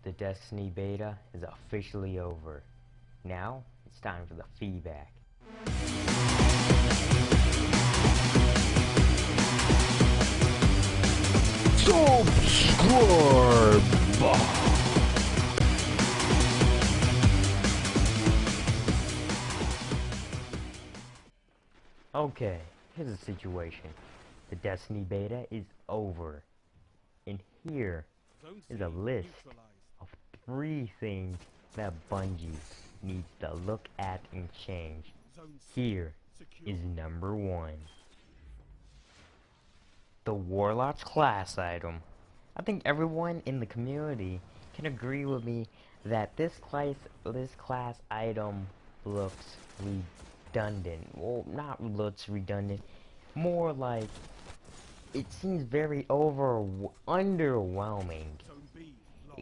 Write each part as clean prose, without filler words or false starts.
The Destiny beta is officially over. Now, it's time for the feedback. Subscribe! Okay, here's the situation. The Destiny beta is over. And here is a list of 3 things that Bungie needs to look at and change. Here is number 1. The Warlock's class item. I think everyone in the community can agree with me that this class item looks redundant. Well, not looks redundant, more like it seems very underwhelming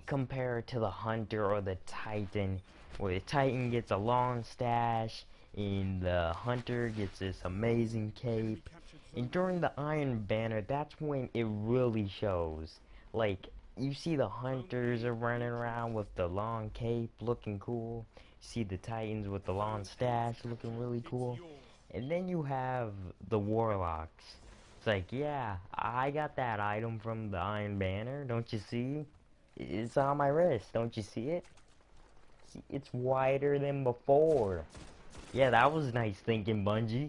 compared to the Hunter or the Titan, where the Titan gets a long stash and the Hunter gets this amazing cape. And during the Iron Banner, that's when it really shows. Like, you see the Hunters are running around with the long cape looking cool. You see the Titans with the long stash looking really cool. And then you have the Warlocks. It's like, yeah, I got that item from the Iron Banner, don't you see? It's on my wrist, don't you see it? See, it's wider than before. Yeah, that was nice thinking, Bungie.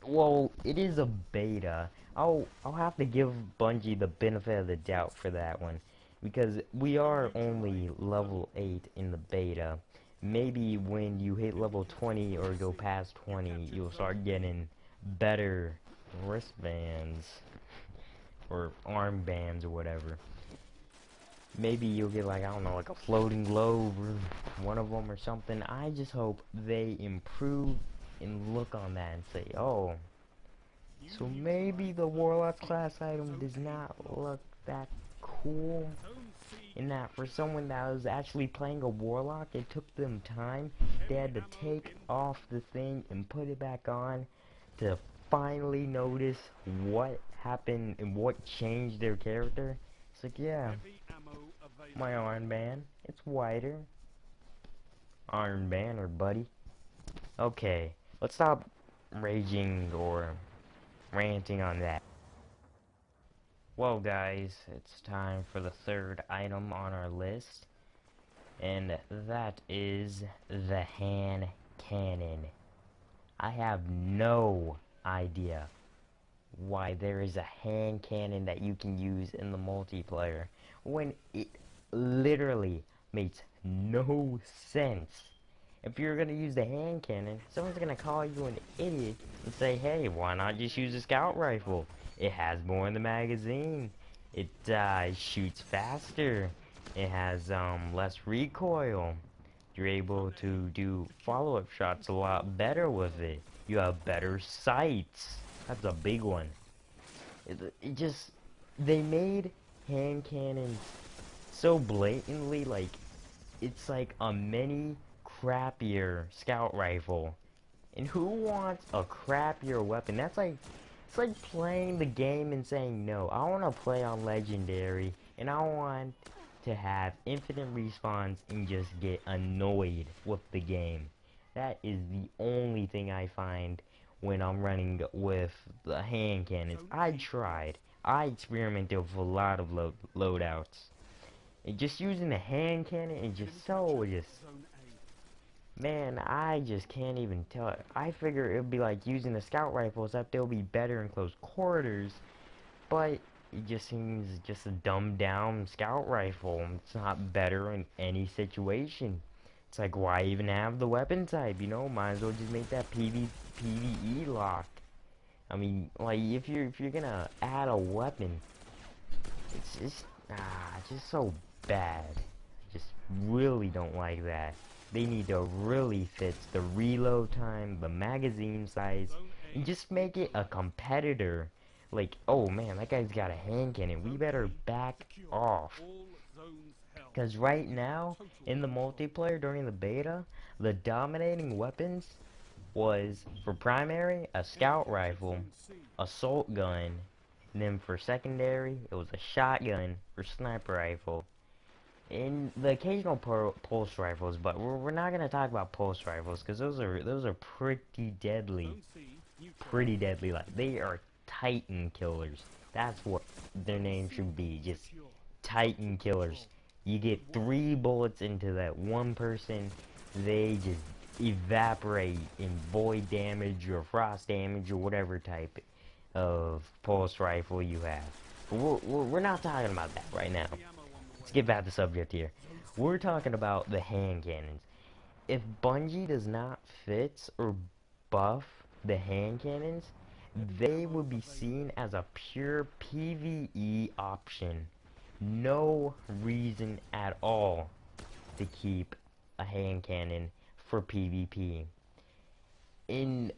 Well, it is a beta. I'll have to give Bungie the benefit of the doubt for that one, because we are only level 8 in the beta. Maybe when you hit level 20 or go past 20, you'll start getting better wristbands or armbands or whatever. Maybe you'll get, like, I don't know, like a floating globe or one of them or something. I just hope they improve and look on that and say, oh, so maybe the Warlock class item does not look that cool. In that for someone that was actually playing a Warlock, it took them time. They had to take off the thing and put it back on to finally notice what happened and what changed their character. It's like, yeah, my Iron Band, it's wider. Iron Banner, buddy. Okay, let's stop raging or ranting on that. Well, guys, it's time for the third item on our list, and that is the hand cannon. I have no idea why there is a hand cannon that you can use in the multiplayer when it literally makes no sense. If you're gonna use the hand cannon, someone's gonna call you an idiot and say, hey, why not just use a scout rifle? It has more in the magazine. It shoots faster. It has less recoil. You're able to do follow-up shots a lot better with it. You have better sights. That's a big one. It just, they made hand cannons so blatantly, like, it's like a mini crappier scout rifle. And who wants a crappier weapon? That's like, it's like playing the game and saying, no, I want to play on legendary and I want to have infinite respawns and just get annoyed with the game. That is the only thing I find when I'm running with the hand cannons. I tried. I experimented with a lot of loadouts. And just using the hand cannon is just so man, I just can't even tell it. I figure it would be like using the scout rifles, that they'll be better in close quarters, but it just seems just a dumbed down scout rifle. It's not better in any situation. It's like, why even have the weapon type, you know? Might as well just make that PvE lock. I mean, like, if you're gonna add a weapon, it's just so bad. Just really don't like that. They need to really fix the reload time, the magazine size, and just make it a competitor. Like, oh man, that guy's got a hand cannon. We better back off. Because right now, in the multiplayer during the beta, the dominating weapons was, for primary, a scout rifle, assault gun, and then for secondary, it was a shotgun for sniper rifle. And the occasional pulse rifles, but we're not gonna talk about pulse rifles because those are pretty deadly, Like they are Titan killers. That's what their name should be, just Titan killers. You get 3 bullets into that one person, they just evaporate in void damage or frost damage or whatever type of pulse rifle you have. But we're not talking about that right now. Let's get back to subject here. We're talking about the hand cannons. If Bungie does not fix or buff the hand cannons, they would be seen as a pure PvE option. No reason at all to keep a hand cannon for PvP. In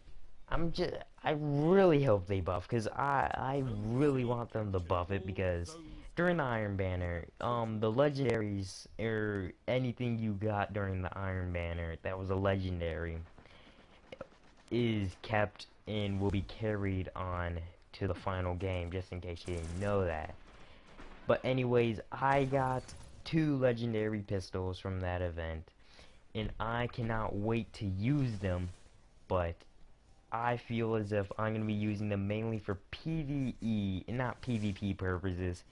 I really hope they buff, because I really want them to buff it, because during the Iron Banner, the legendaries, or anything you got during the Iron Banner that was a legendary, is kept and will be carried on to the final game, just in case you didn't know that. But anyways, I got 2 legendary pistols from that event, and I cannot wait to use them, but I feel as if I'm going to be using them mainly for PvE and not PvP purposes.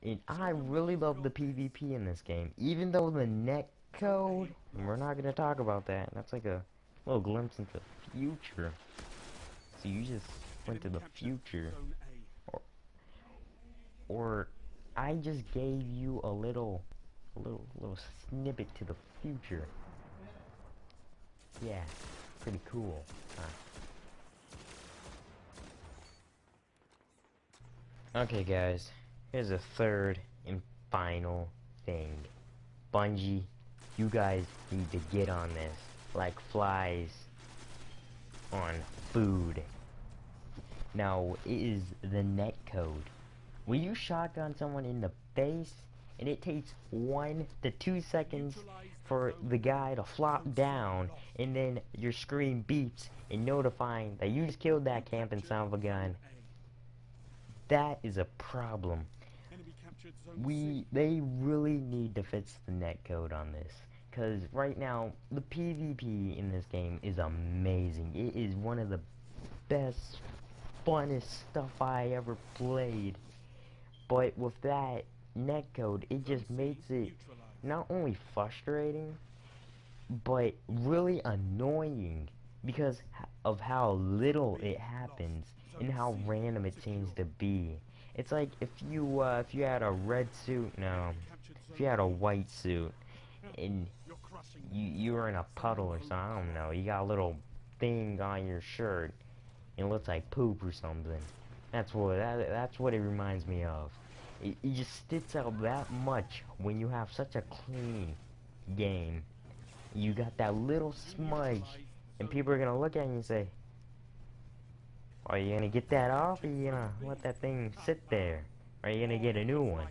And I really love the PvP in this game, even though the netcode, and we're not going to talk about that, that's like a little glimpse into the future. So you just went to the future, or I just gave you a little snippet to the future. Yeah, pretty cool, huh? Okay guys, here's a third and final thing. Bungie, you guys need to get on this like flies on food. Now, it is the netcode. When you shotgun someone in the face, and it takes 1 to 2 seconds for the guy to flop down, and then your screen beeps and notifying that you just killed that camping son of a gun, that is a problem. They really need to fix the netcode on this, because right now the PvP in this game is amazing. It is one of the best, funnest stuff I ever played. But with that netcode, it just makes it not only frustrating, but really annoying, because of how little it happens and how random it seems to be. It's like if you had a red suit, no, if you had a white suit and you were in a puddle or something, I don't know, you got a little thing on your shirt and it looks like poop or something. That's what it reminds me of. It just sticks out that much when you have such a clean game. You got that little smudge, and people are gonna look at you and say, are you gonna get that off, or are you gonna let that thing sit there? Or are you gonna get a new one?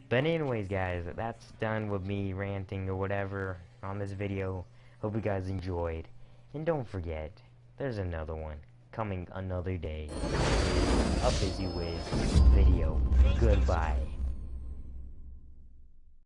But anyways guys, that's done with me ranting or whatever on this video. Hope you guys enjoyed. And don't forget, there's another one coming another day. A Busy Wiz video. Goodbye.